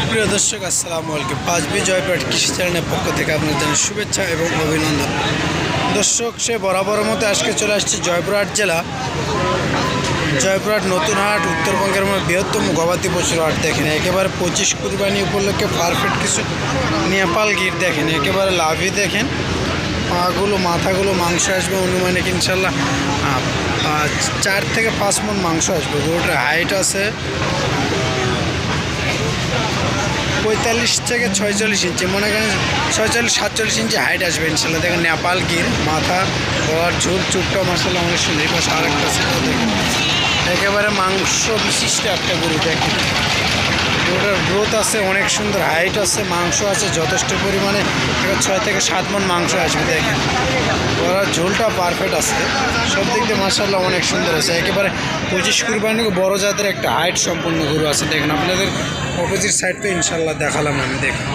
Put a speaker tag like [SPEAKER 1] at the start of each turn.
[SPEAKER 1] সুপ্রিয় দর্শক আসসালামু আলাইকুম। 5B জয়পুরহাট কৃষি চ্যানেলের পক্ষ থেকে আপনাদের জানাই শুভেচ্ছা এবং অভিনন্দন। দর্শক, সে বরাবরের মতো আজকে চলে আসছে জয়পুরহাট জেলা, জয়পুরহাট নতুন হাট, উত্তরবঙ্গের মধ্যে বৃহত্তম গবাদি পশুর হাট। দেখেন একেবারে 25 কুরবানি উপলক্ষে পারফেক্ট কিছু নেপাল গির দেখেন, একেবারে লাভই দেখেন। পাগুলো মাথাগুলো মাংস আসবে অনুমানিক ইনশাল্লাহ 4 থেকে 5 মণ মাংস আসবে। গরুটার হাইট আছে 45 থেকে 46 ইঞ্চি, মনে করেন 46-47 ইঞ্চি হাইট আসবে ইনশাল্লাহ। দেখেন নেপাল গির, মাথা গলার ঝোল চুটটা মাসাল্লাহ অনেক সুন্দর। পাশে আরেকটা ছিল দেখেন, একেবারে মাংস বিশিষ্ট একটা গরু। দেখেন গরুটার গ্রোথ আছে, অনেক সুন্দর হাইট আছে, মাংস আছে যথেষ্ট পরিমাণে, 6 থেকে 7 মণ মাংস আসবে। দেখেন গলার ঝোলটা পারফেক্ট আছে, সব দিক দিয়ে মাসাল্লাহ অনেক সুন্দর আছে। একেবারে 25 কুরবানি বড় জাতের একটা হাইট সম্পূর্ণ গরু আছে। দেখেন আপনাদের অপোজিট সাইড তো ইনশাল্লাহ দেখালাম আমি। দেখেন